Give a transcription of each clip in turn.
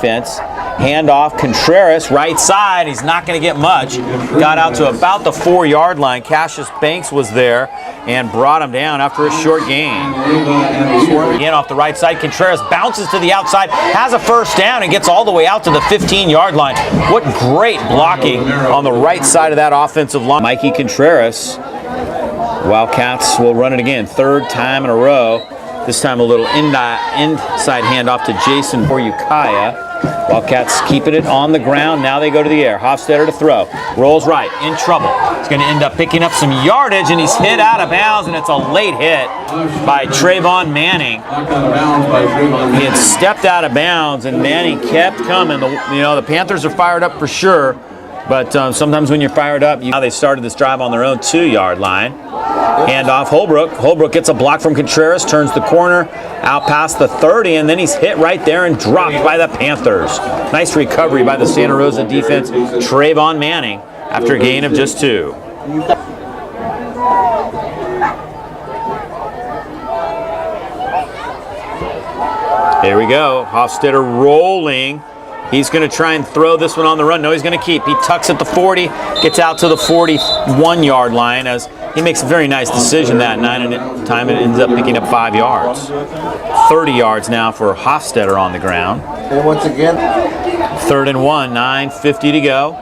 defense. Handoff, Contreras, right side. He's not going to get much. Got out to about the 4-yard line. Cassius Banks was there and brought him down after a short gain. Again off the right side, Contreras bounces to the outside, has a first down, and gets all the way out to the 15-yard line. What great blocking on the right side of that offensive line. Mikey Contreras. Wildcats will run it again, 3rd time in a row. This time a little inside handoff to Jason for Ukiah. Wildcats keeping it on the ground. Now they go to the air. Hofstetter to throw. Rolls right. In trouble. He's going to end up picking up some yardage, and he's hit out of bounds, and it's a late hit by Trayvon Manning. He had stepped out of bounds, and Manning kept coming. The Panthers are fired up for sure, but sometimes when you're fired up, now they started this drive on their own 2-yard line. Handoff Holbrook. Holbrook gets a block from Contreras, turns the corner, out past the 30, and then he's hit right there and dropped by the Panthers. Nice recovery by the Santa Rosa defense. Trayvon Manning after a gain of just 2. Here we go. Hofstetter rolling. He's going to try and throw this one on the run. No, he's going to keep. He tucks at the 40, gets out to the 41-yard line as he makes a very nice decision that time and ends up picking up 5 yards. 30 yards now for Hofstetter on the ground. And once again, 3rd and 1, 9:50 to go.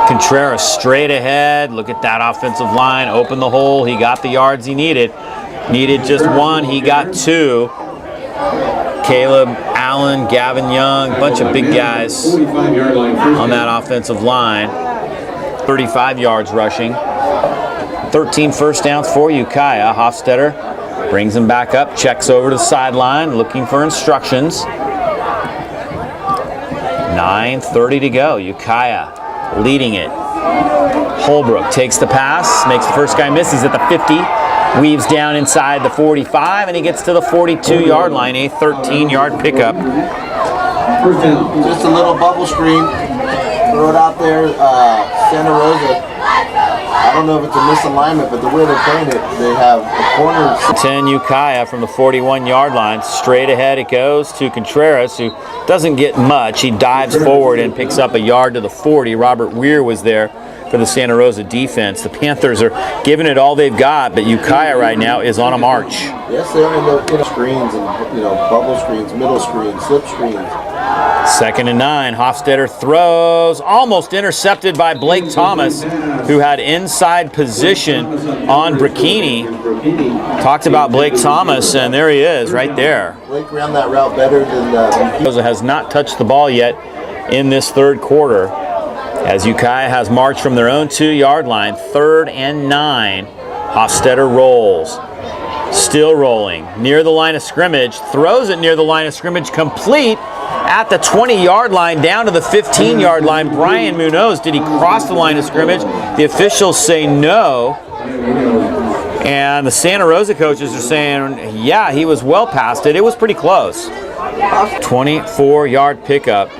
Contreras straight ahead. Look at that offensive line. Open the hole. He got the yards he needed. Needed just 1. He got 2. Caleb Allen, Gavin Young, bunch of big guys on that offensive line. 35 yards rushing. 13 first downs for Ukiah. Hofstetter brings him back up, checks over to the sideline, looking for instructions. 9:30 to go. Ukiah leading it. Holbrook takes the pass, makes the first guy miss. He's at the 50. Weaves down inside the 45, and he gets to the 42-yard line, a 13-yard pickup. Just a little bubble screen. Throw it out there. Santa Rosa. I don't know if it's a misalignment, but the way they're playing it, they have a corner. 10 Ukiah from the 41-yard line. Straight ahead it goes to Contreras, who doesn't get much. He dives forward and picks up a yard to the 40. Robert Weir was there for the Santa Rosa defense. The Panthers are giving it all they've got, but Ukiah right now is on a march. Yes, they are in the screens and bubble screens, middle screens, slip screens. 2nd and 9. Hofstetter throws, almost intercepted by Blake Thomas, who had inside position on Brachini. Talked about Blake Thomas, and there he is, right there. Blake ran that route better than Rosa has not touched the ball yet in this 3rd quarter, as Ukiah has marched from their own 2-yard line. 3rd and 9. Hofstetter rolls. Still rolling. Near the line of scrimmage. Throws it near the line of scrimmage. Complete at the 20-yard line down to the 15-yard line. Brian Munoz, did he cross the line of scrimmage? The officials say no. And the Santa Rosa coaches are saying, yeah, he was well past it. It was pretty close. 24-yard pickup.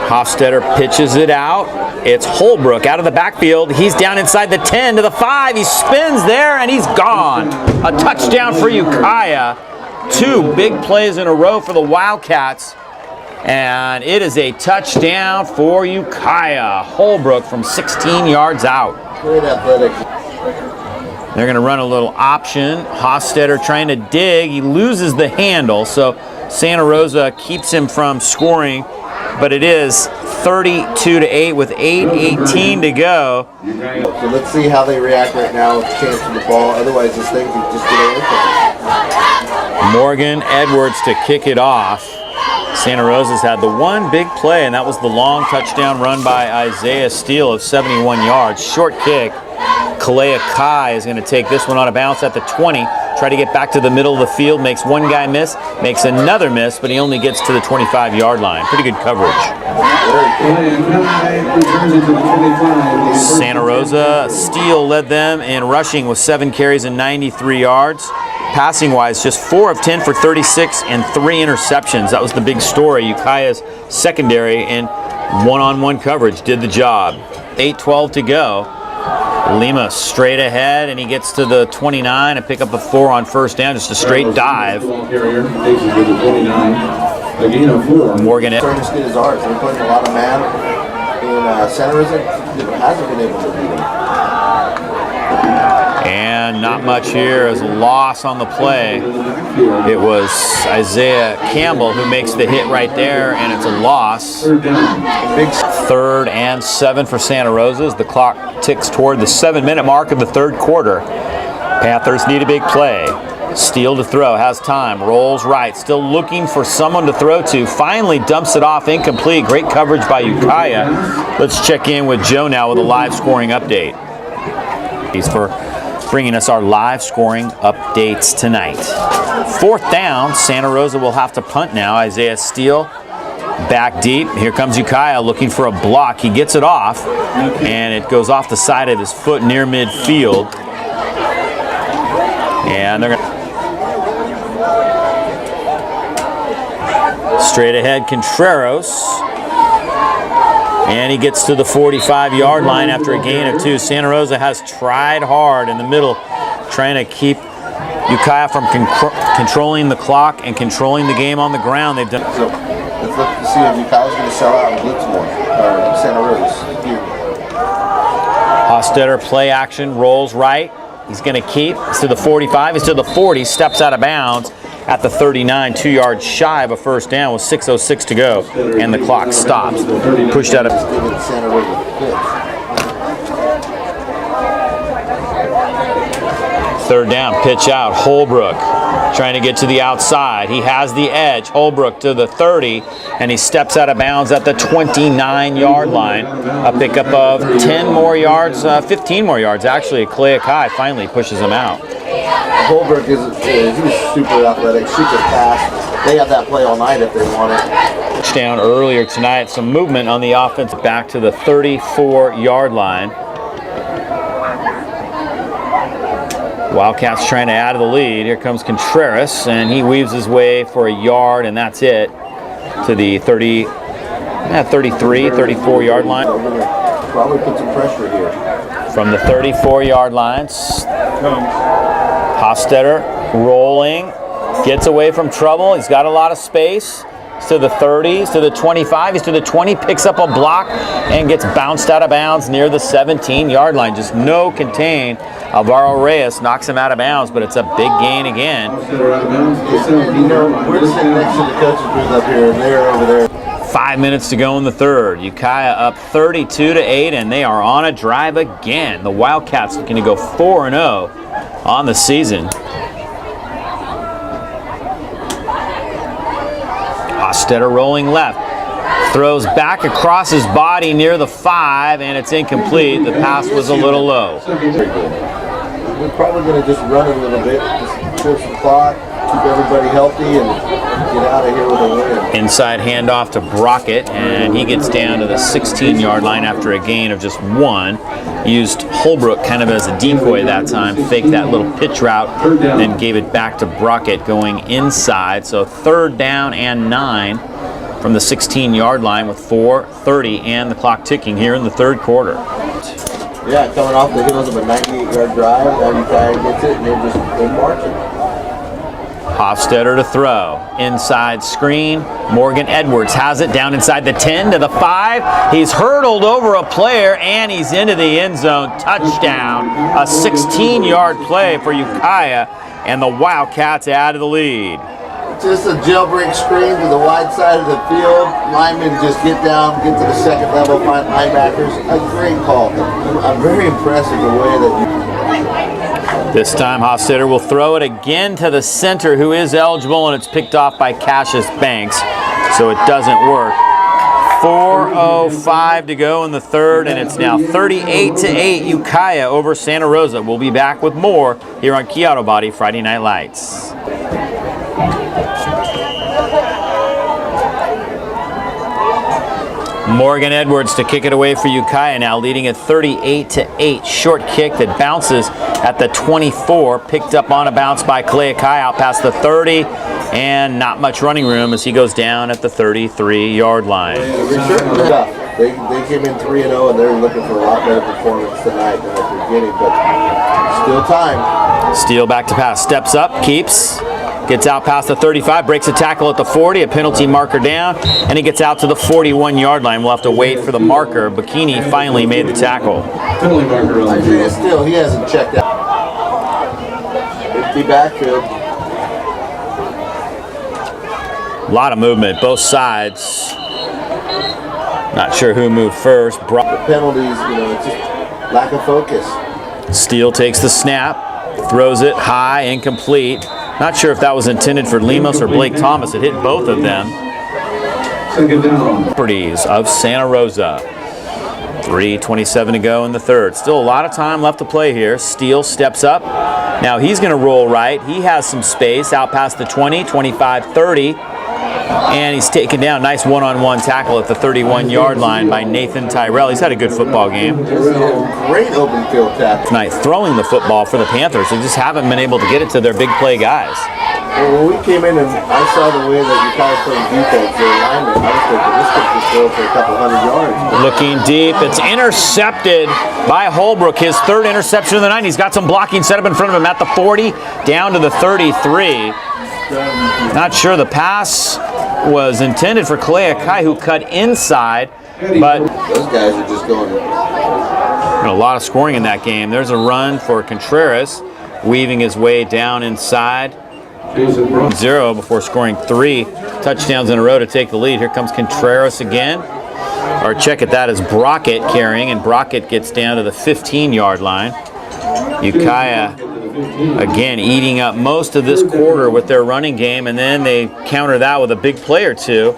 Hofstetter pitches it out. It's Holbrook out of the backfield. He's down inside the 10 to the 5. He spins there, and he's gone. A touchdown for Ukiah. 2 big plays in a row for the Wildcats. And it is a touchdown for Ukiah. Holbrook from 16 yards out. great athletic. They're going to run a little option. Hofstetter trying to dig. He loses the handle, so Santa Rosa keeps him from scoring. But it is 32-8 with 8:18 to go. So let's see how they react right now with the chance of the ball. Otherwise, this thing can just get away from them. Morgan Edwards to kick it off. Santa Rosa's had the one big play, and that was the long touchdown run by Isaiah Steele of 71 yards. Short kick. Kalea Kai is going to take this one on a bounce at the 20. Try to get back to the middle of the field. Makes one guy miss. Makes another miss, but he only gets to the 25-yard line. Pretty good coverage. Santa Rosa, Steele led them in rushing with 7 carries and 93 yards. Passing-wise, just 4 of 10 for 36 and 3 interceptions. That was the big story. Ukiah's secondary in one-on-one coverage did the job. 8:12 to go. Lima straight ahead, and he gets to the 29 and pick up a 4 on first down. Just a straight dive. Morgan. Starting to get his arts. They're playing a lot of man in Santa Rosa. Hasn't been able to beat him. And not much here as a loss on the play. It was Isaiah Campbell who makes the hit right there, and it's a loss. 3rd and 7 for Santa Rosa as the clock ticks toward the 7-minute mark of the 3rd quarter. Panthers need a big play. Steele to throw, has time, rolls right, still looking for someone to throw to, finally dumps it off, incomplete. Great coverage by Ukiah. Let's check in with Joe now with a live scoring update. He's for bringing us our live scoring updates tonight. 4th down, Santa Rosa will have to punt now. Isaiah Steele back deep. Here comes Ukiah looking for a block. He gets it off, and it goes off the side of his foot near midfield. And they're going to straight ahead, Contreras. And he gets to the 45-yard line after a gain of 2. Santa Rosa has tried hard in the middle, trying to keep Ukiah from controlling the clock and controlling the game on the ground. They've done. So let's look to see if Ukiah's going to sell out and blitz more, or Santa Rosa. Hostetter play action, rolls right. He's going to keep. He's to the 45. He's to the 40. Steps out of bounds at the 39, 2 yards shy of a first down with 6:06 to go, and the clock stops. Pushed out of. Third down, pitch out. Holbrook trying to get to the outside. He has the edge. Holbrook to the 30, and he steps out of bounds at the 29-yard line. A pickup of 10 more yards, 15 more yards actually. Ukiah finally pushes him out. Holbrook is he's super athletic, super fast. They have that play all night if they want it. Touchdown earlier tonight. Some movement on the offense back to the 34-yard line. Wildcats trying to add to the lead. Here comes Contreras, and he weaves his way for a yard, and that's it, to the 33, 34-yard line. Probably put some pressure here. From the 34-yard lines, Hostetter rolling, gets away from trouble. He's got a lot of space. He's to the 30, he's to the 25, he's to the 20, picks up a block and gets bounced out of bounds near the 17-yard line. Just no contain. Alvaro Reyes knocks him out of bounds, but it's a big gain again. We're sitting next to the coaches booth up here, and they're over there. 5 minutes to go in the 3rd. Ukiah up 32-8, and they are on a drive again. The Wildcats looking to go 4-0 on the season. Hostetter rolling left. Throws back across his body near the 5, and it's incomplete. The pass was a little low. We're probably going to just run it a little bit, just kill some clock, keep everybody healthy, and get out of here with a win. Inside handoff to Brockett, and he gets down to the 16-yard line after a gain of just 1. Used Holbrook kind of as a decoy that time, faked that little pitch route, then gave it back to Brockett going inside. So 3rd down and 9 from the 16-yard line with 4:30 and the clock ticking here in the 3rd quarter. Yeah, coming off the heels of a 98-yard drive, now Ukiah gets it, and they're marching. Hofstetter to throw. Inside screen. Morgan Edwards has it down inside the 10 to the 5. He's hurdled over a player, and he's into the end zone. Touchdown. A 16-yard play for Ukiah, and the Wildcats add to the lead. Just a jailbreak screen to the wide side of the field. Linemen just get down, get to the second level, find linebackers. A great call. I'm very impressed with the way that This time Hostetter will throw it again to the center, who is eligible, and it's picked off by Cassius Banks, so it doesn't work. 4:05 to go in the 3rd, and it's now 38-8 Ukiah over Santa Rosa. We'll be back with more here on Key Auto Body Friday Night Lights. Morgan Edwards to kick it away for Ukiah now, leading at 38-8. Short kick that bounces at the 24, picked up on a bounce by Ukiah out past the 30, and not much running room as he goes down at the 33-yard line. They came in 3-0, and they're looking for a lot better performance tonight than at the beginning, but still time. Steele back to pass, steps up, keeps, Gets out past the 35, breaks a tackle at the 40, a penalty marker down, and he gets out to the 41-yard line. We'll have to wait for the marker. Bikini finally made the tackle. Isaiah still, he hasn't checked out. Empty backfield. A lot of movement, both sides. Not sure who moved first. The penalties, it's just lack of focus. Steele takes the snap, throws it high, incomplete. Not sure if that was intended for Lemos or Blake Thomas. It hit both of them. Properties of Santa Rosa. 3:27 to go in the third. Still a lot of time left to play here. Steele steps up. Now he's going to roll right. He has some space out past the 20, 25, 30. And he's taken down. Nice one-on-one tackle at the 31-yard line by Nathan Tyrell. He's had a good football game. Great open field tackle. Tonight throwing the football for the Panthers. They just haven't been able to get it to their big play guys. Well, when we came in and I saw the way that Ukiah playing defense, their alignment, I was thinking this could just throw for a couple hundred yards. Looking deep. It's intercepted by Holbrook. His third interception of the night. He's got some blocking set up in front of him at the 40, down to the 33. Not sure the pass was intended for Ukiah, who cut inside, but those guys are just going. A lot of scoring in that game. There's a run for Contreras, weaving his way down inside. 0 before scoring 3 touchdowns in a row to take the lead. Here comes Contreras again. Our check at that is Brockett carrying, and Brockett gets down to the 15-yard line. Ukiah again eating up most of this quarter with their running game, and then they counter that with a big play or two.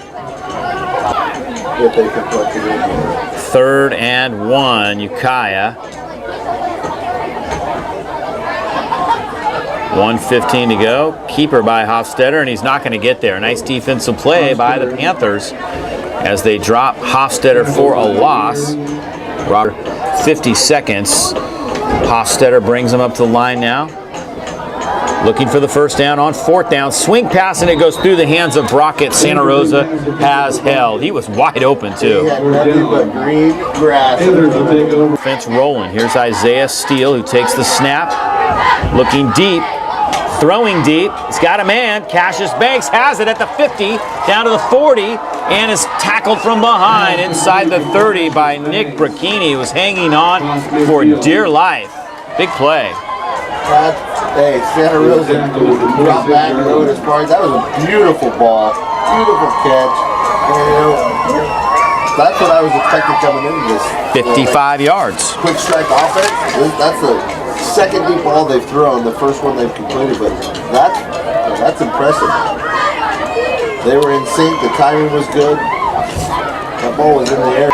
3rd and 1, Ukiah. 1:15 to go. Keeper by Hofstetter, and he's not going to get there. Nice defensive play by the Panthers as they drop Hofstetter for a loss. 50 seconds. Hofstetter brings him up to the line now. Looking for the first down on 4th down. Swing pass, and it goes through the hands of Brockett. Santa Rosa has held. He was wide open, too. He had nothing but green grass. Defense rolling. Here's Isaiah Steele, who takes the snap. Looking deep. Throwing deep. He's got a man. Cassius Banks has it at the 50, down to the 40, and is tackled from behind inside the 30 by Nick Brachini, who was hanging on for dear life. Big play. Hey, Santa Rosa dropped back and rode his part. That was a beautiful ball. Beautiful catch. And, that's what I was expecting coming into this. 55 yards. Quick strike offense. That's the second deep ball they've thrown. The first one they've completed, but that's impressive. They were in sync. The timing was good. That ball was in the air.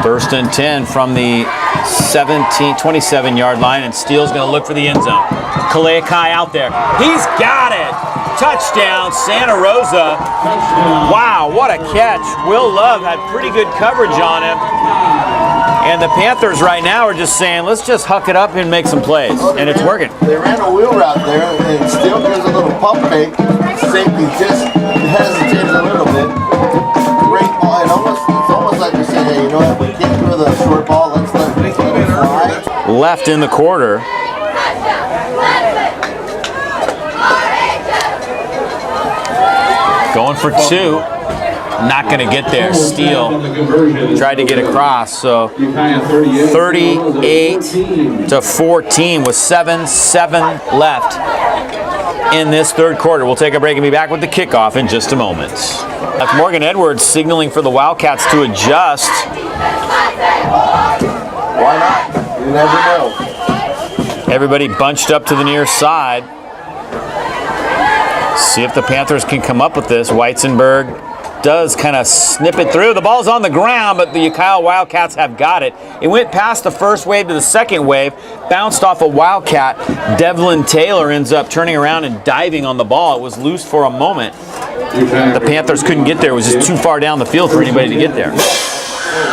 1st and 10 from the 27-yard line, and Steele's going to look for the end zone. Ukiah out there. He's got it. Touchdown, Santa Rosa. Wow, what a catch. Will Love had pretty good coverage on him. And the Panthers right now are just saying, let's just huck it up and make some plays. And it's working. They ran a wheel route there, and Steele gives a little pump fake. Safety just hesitated a little bit. Great ball. It's almost like they're saying, hey, you know what, we can't throw the short ball. Let's let it fly. Left in the quarter. Going for 2. Not going to get there. Steele tried to get across. So 38-14 with 7:7 left in this third quarter. We'll take a break and be back with the kickoff in just a moment. Morgan Edwards signaling for the Wildcats to adjust. Why not? You never know. Everybody bunched up to the near side. See if the Panthers can come up with this. Weitzenberg does kind of snip it through. The ball's on the ground, but the Ukiah Wildcats have got it. It went past the first wave to the second wave, bounced off a Wildcat. Devlin Taylor ends up turning around and diving on the ball. It was loose for a moment. The Panthers couldn't get there. It was just too far down the field for anybody to get there.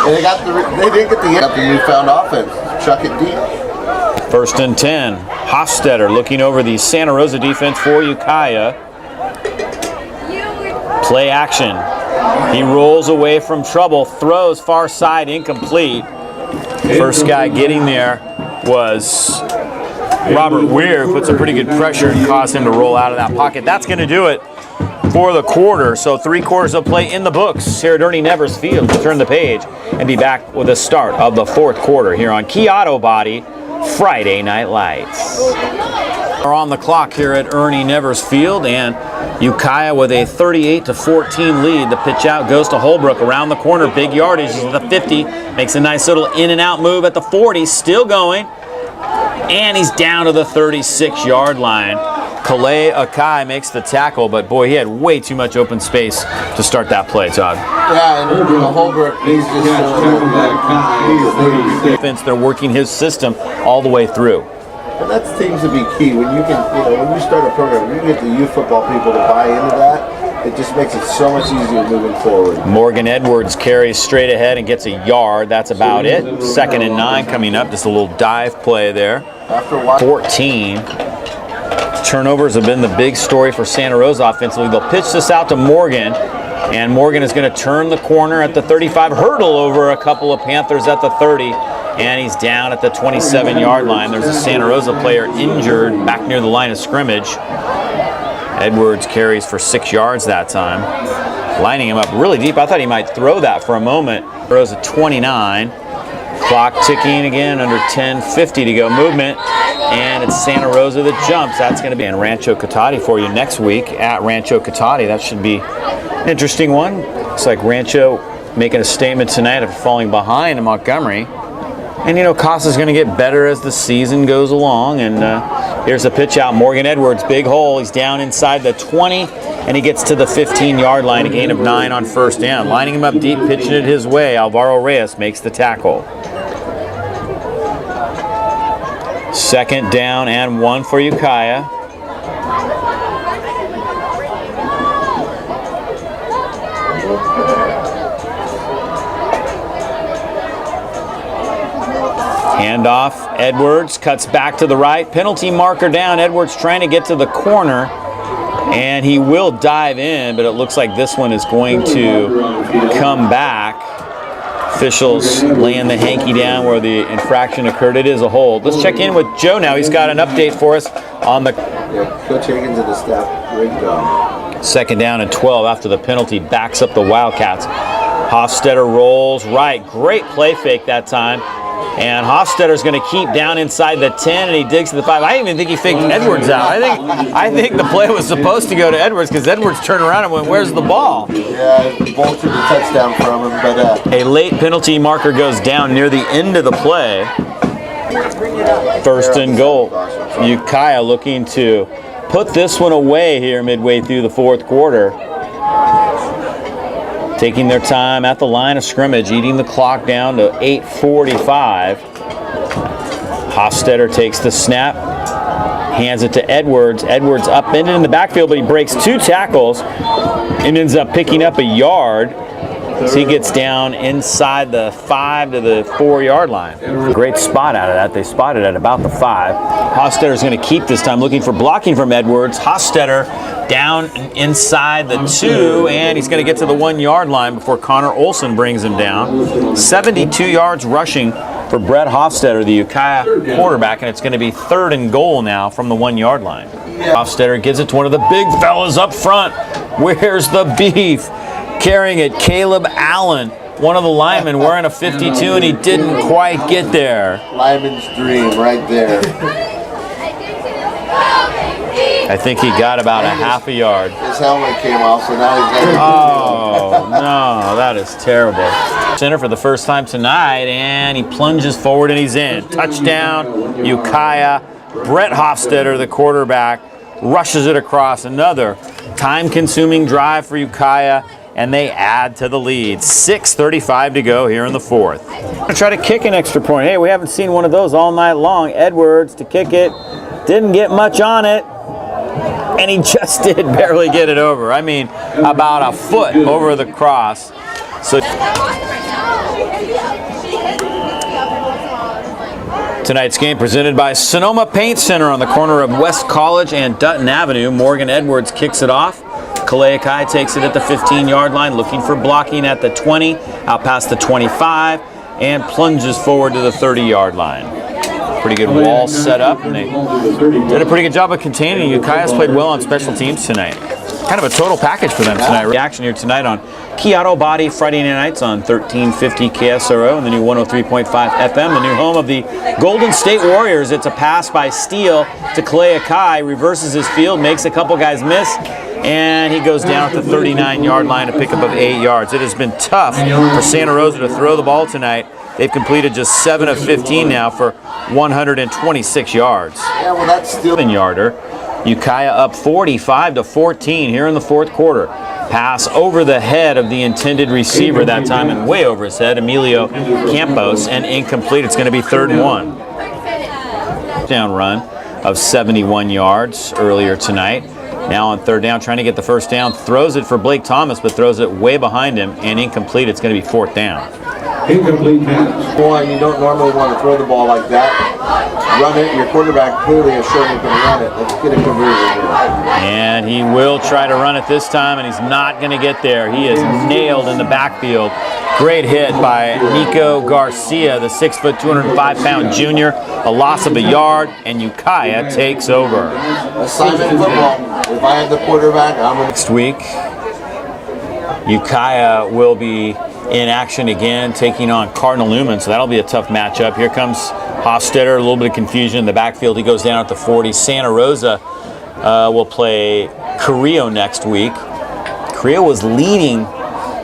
They didn't get the newfound offense. Chuck it deep. 1st and 10. Hofstetter looking over the Santa Rosa defense for Ukiah. Play action. He rolls away from trouble, throws far side, incomplete. First guy getting there was Robert Weir puts a pretty good pressure and caused him to roll out of that pocket. That's going to do it for the quarter. So 3 quarters of play in the books here at Ernie Nevers Field. We'll turn the page and be back with the start of the 4th quarter here on Key Auto Body Friday Night Lights. We're on the clock here at Ernie Nevers Field, and Ukiah with a 38-14 lead. The pitch out goes to Holbrook around the corner. Big yardage is at the 50. Makes a nice little in and out move at the 40. Still going. And he's down to the 36-yard line. Calais Ukiah makes the tackle, but boy, he had way too much open space to start that play, Todd. Yeah, and Holbrook, he's Defense, they're working his system all the way through. And that seems to be key. When you can, when you start a program, you get the youth football people to buy into that. It just makes it so much easier moving forward. Morgan Edwards carries straight ahead and gets a yard. That's about it. 2nd and 9 coming up. Just a little dive play there. After 14. Turnovers have been the big story for Santa Rosa offensively. They'll pitch this out to Morgan, and Morgan is going to turn the corner at the 35, hurdle over a couple of Panthers at the 30, and he's down at the 27-yard line. There's a Santa Rosa player injured back near the line of scrimmage. Edwards carries for 6 yards that time, lining him up really deep. I thought he might throw that for a moment. Rosa 29. Clock ticking again, under 10:50 to go. Movement, and it's Santa Rosa that jumps. That's going to be in Rancho Cotati for you next week at Rancho Cotati. That should be an interesting one. Looks like Rancho making a statement tonight after falling behind in Montgomery. And, Costa's going to get better as the season goes along. And here's a pitch out. Morgan Edwards, big hole. He's down inside the 20, and he gets to the 15-yard line, a gain of 9 on first down. Lining him up deep, pitching it his way. Alvaro Reyes makes the tackle. 2nd down and 1 for Ukiah. Handoff, Edwards cuts back to the right. Penalty marker down. Edwards trying to get to the corner, and he will dive in, but it looks like this one is going to come back. Officials laying the hanky down where the infraction occurred. It is a hold. Let's check in with Joe now. He's got an update for us on the... Coach Higgins and the staff, great job. 2nd down and 12 after the penalty backs up the Wildcats. Hofstetter rolls right. Great play fake that time. And Hofstetter's going to keep down inside the 10, and he digs to the 5. I didn't even think he faked Edwards out. I think the play was supposed to go to Edwards because Edwards turned around and went, "Where's the ball?" Yeah, bolted the touchdown from him, but a late penalty marker goes down near the end of the play. 1st and goal. Ukiah looking to put this one away here midway through the 4th quarter. Taking their time at the line of scrimmage, eating the clock down to 8:45. Hofstetter takes the snap, hands it to Edwards. Edwards upended in the backfield, but he breaks 2 tackles and ends up picking up a yard. So he gets down inside the 5 to the 4-yard line. Great spot out of that. They spotted at about the 5. Hofstetter's going to keep this time, looking for blocking from Edwards. Hofstetter down inside the 2, and he's going to get to the 1-yard line before Connor Olson brings him down. 72 yards rushing for Brett Hofstetter, the Ukiah quarterback, and it's going to be 3rd and goal now from the 1-yard line. Hofstetter gives it to one of the big fellas up front. Where's the beef? Carrying it, Caleb Allen, one of the linemen wearing a 52, and he didn't quite get there. Lineman's dream right there. I think he got about a half a yard. His helmet came off, so now he's got... Oh, no, that is terrible. Center for the first time tonight, and he plunges forward and he's in. Touchdown, Ukiah. Brett Hofstetter, the quarterback, rushes it across. Another time-consuming drive for Ukiah, and they add to the lead. 6:35 to go here in the 4th. Gonna try to kick an extra point. Hey, we haven't seen one of those all night long. Edwards to kick it. Didn't get much on it. And he just did barely get it over. I mean, about a foot over the cross. So tonight's game presented by Sonoma Paint Center on the corner of West College and Dutton Avenue. Morgan Edwards kicks it off. Calais Ukiah takes it at the 15-yard line, looking for blocking at the 20, out past the 25, and plunges forward to the 30-yard line. pretty good wall set up, and they did a pretty good job of containing. Ukiah's played well on special teams tonight. Kind of a total package for them tonight. Reaction here tonight on Key Auto Body Friday nights on 1350 KSRO and the new 103.5 FM, the new home of the Golden State Warriors. It's a pass by Steele to Clay Ukiah, reverses his field, makes a couple guys miss, and he goes down at the 39-yard line to pick up of 8 yards. It has been tough for Santa Rosa to throw the ball tonight. They've completed just 7 of 15 now for 126 yards. Yeah, well, that's still 7-yarder. Ukiah up 45-14 here in the fourth quarter. Pass over the head of the intended receiver that time and way over his head, Emilio Campos, and incomplete. It's going to be 3rd and 1. Down run of 71 yards earlier tonight. Now on 3rd down, trying to get the first down. Throws it for Blake Thomas, but throws it way behind him and incomplete. It's going to be 4th down. Incomplete pass. Boy, you don't normally want to throw the ball like that. Run it. Your quarterback clearly has shown he can run it. Let's get a conversion here. And he will try to run it this time, and he's not going to get there. He is nailed in the backfield. Great hit by Nico Garcia, the 6', 205-pound junior. A loss of a yard, and Ukiah takes over. Assignment football. If I had the quarterback, I'm going to... Next week, Ukiah will be in action again, taking on Cardinal Newman, so that'll be a tough matchup. Here comes Hofstetter, a little bit of confusion in the backfield. He goes down at the 40. Santa Rosa will play Carrillo next week. Carrillo was leading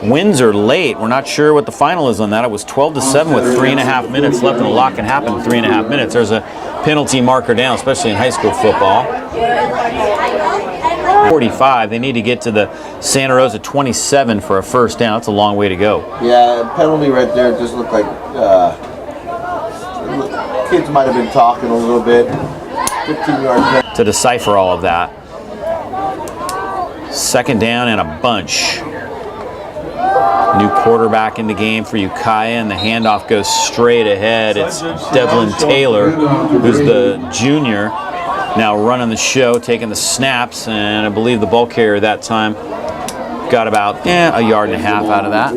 Windsor late. We're not sure what the final is on that. It was 12-7 with 3.5 minutes left, and a lot can happen in 3.5 minutes. There's a penalty marker down, especially in high school football. 45. They need to get to the Santa Rosa 27 for a first down. It's a long way to go. Yeah, penalty right there just looked like kids might have been talking a little bit. 15-yard penalty. To decipher all of that. 2nd down and a bunch. New quarterback in the game for Ukiah, and the handoff goes straight ahead. It's Devlin Taylor, who's the junior, now running the show, taking the snaps, and I believe the ball carrier that time got about a yard and a half out of that.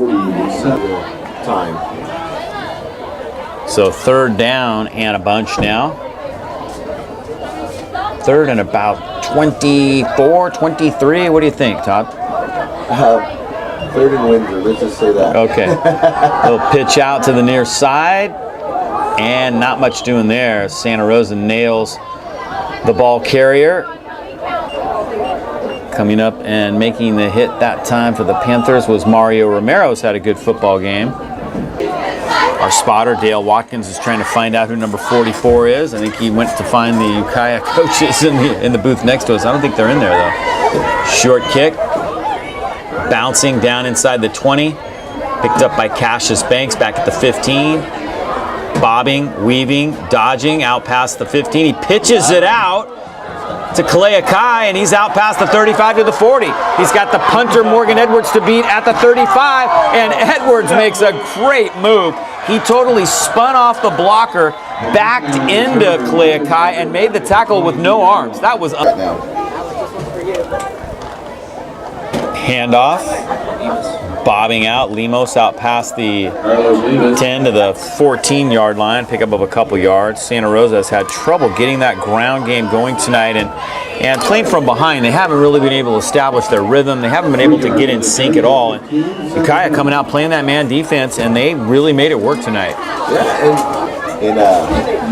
So 3rd down and a bunch now. 3rd and about 24, 23. What do you think, Todd? 3rd and Windsor, let's just say that. Okay. Little pitch out to the near side, and not much doing there. Santa Rosa nails the ball carrier. Coming up and making the hit that time for the Panthers was Mario Romero's had a good football game. Our spotter, Dale Watkins, is trying to find out who number 44 is. I think he went to find the Ukiah coaches in the booth next to us. I don't think they're in there, though. Short kick. Bouncing down inside the 20. Picked up by Cassius Banks back at the 15. Bobbing, weaving, dodging, out past the 15. He pitches it out to Clay Ukiah, and he's out past the 35 to the 40. He's got the punter, Morgan Edwards, to beat at the 35, and Edwards makes a great move. He totally spun off the blocker, backed into Clay Ukiah, and made the tackle with no arms. That was handoff, bobbing out, Lemos out past the 10 to the 14-yard line, pick up of a couple yards. Santa Rosa has had trouble getting that ground game going tonight, and playing from behind. They haven't really been able to establish their rhythm. They haven't been able to get in sync at all. And Ukiah coming out playing that man defense, and they really made it work tonight. Yeah, and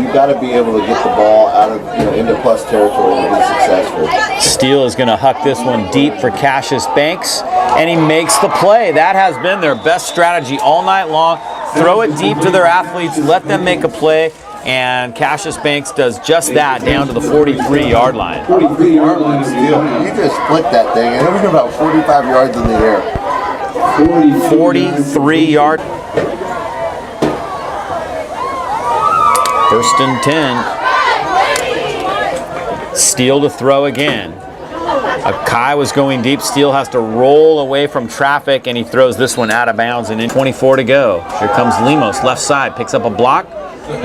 you got to be able to get the ball out of into plus territory to be successful. Steele is going to huck this one deep for Cassius Banks, and he makes the play. That has been their best strategy all night long. Throw it deep to their athletes, let them make a play, and Cassius Banks does just that down to the 43-yard line. 43-yard line is Steele. You just flicked that thing, and it was about 45 yards in the air. 43-yard. 1st and 10. Steele to throw again. Ukiah was going deep. Steele has to roll away from traffic, and he throws this one out of bounds, and in 24 to go. Here comes Lemos, left side, picks up a block.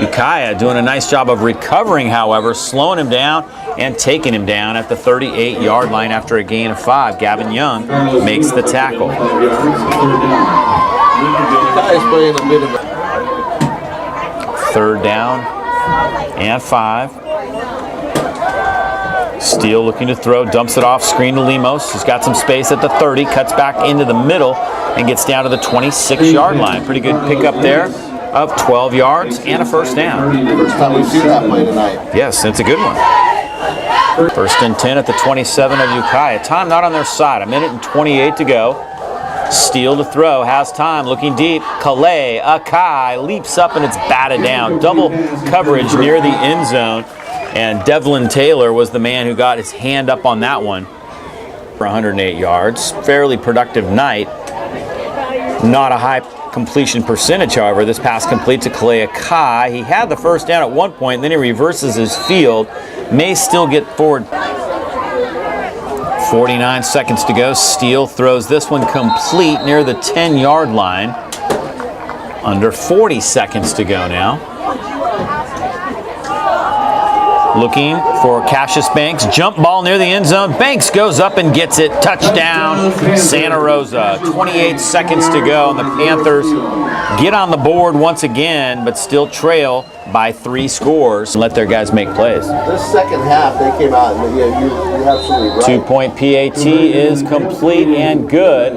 Ukiah doing a nice job of recovering, however, slowing him down and taking him down at the 38-yard line after a gain of 5. Gavin Young makes the tackle. Ukiyah's playing a bit of a 3rd down and 5. Steele looking to throw, dumps it off screen to Lemos. He's got some space at the 30, cuts back into the middle, and gets down to the 26-yard line. Pretty good pickup there of 12 yards and a first down. First time we've seen that play tonight. Yes, it's a good one. 1st and 10 at the 27 of Ukiah. Time not on their side. 1:28 to go. Steele to throw, has time, looking deep. Calais, Ukiah leaps up and it's batted down. Double coverage near the end zone. And Devlin Taylor was the man who got his hand up on that one for 108 yards. Fairly productive night. Not a high completion percentage, however. This pass complete to Calais Ukiah. He had the first down at one point, then he reverses his field. May still get forward. 49 seconds to go. Steele throws this one complete near the 10-yard line. Under 40 seconds to go now. Looking for Cassius Banks. Jump ball near the end zone. Banks goes up and gets it. Touchdown, Santa Rosa. 28 seconds to go. And the Panthers get on the board once again, but still trail by 3 scores. Let their guys make plays. This second half, they came out and you're absolutely right. 2-point PAT is complete and good.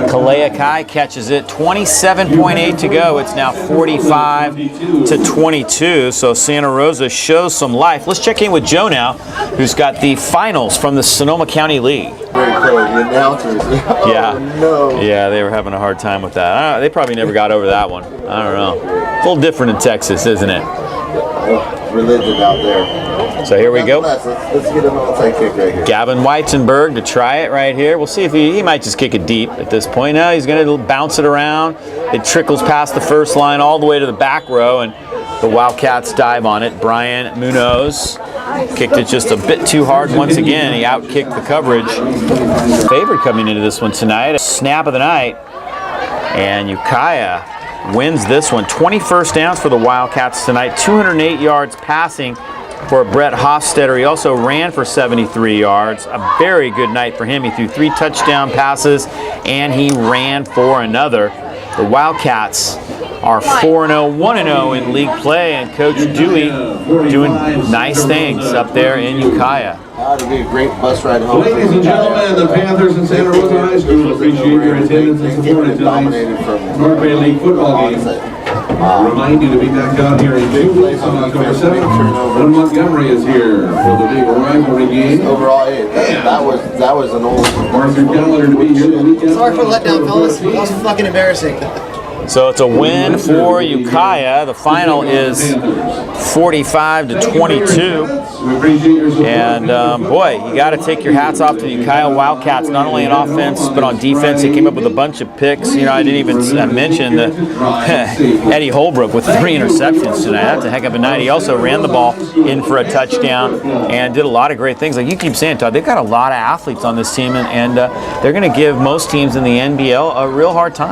Calais Ukiah catches it. 27.8 to go. It's now 45-22. So Santa Rosa shows some life. Let's check in with Joe now, who's got the finals from the Sonoma County League. Very clear. The announcers. Yeah. No. Yeah, they were having a hard time with that. They probably never got over that one. I don't know. It's a little different in Texas, isn't it? Religion out there. So here we go. Let's get him on onside kick right here. Gavin Weitzenberg to try it right here. We'll see if he might just kick it deep at this point. Now he's going to bounce it around. It trickles past the first line all the way to the back row, and the Wildcats dive on it. Brian Munoz kicked it just a bit too hard once again. He outkicked the coverage. Favorite coming into this one tonight. A snap of the night. And Ukiah wins this one. 20 first downs for the Wildcats tonight. 208 yards passing for Brett Hofstetter. He also ran for 73 yards. A very good night for him. He threw 3 touchdown passes, and he ran for another. The Wildcats are 4-0, 1-0 in league play, and Coach Dewey doing nice things up there in Ukiah. That'll be a great bus ride home. Ladies and gentlemen, the Panthers and Santa Rosa High School appreciate your attendance and support at tonight's North Bay League football game. Remind you to be back out here in June on October 7th when Montgomery is here for the big rivalry game. Overall, that was an old. Mark your calendar to be here the weekend. Sorry for the letdown, fellas. That was fucking embarrassing. So it's a win for Ukiah. The final is 45-22. And boy, you got to take your hats off to the Ukiah Wildcats, not only on offense but on defense. They came up with a bunch of picks. You know, I didn't even mention Eddie Holbrook with 3 interceptions tonight. That's a heck of a night. He also ran the ball in for a touchdown and did a lot of great things. Like you keep saying, Todd, they've got a lot of athletes on this team, and they're going to give most teams in the NBL a real hard time.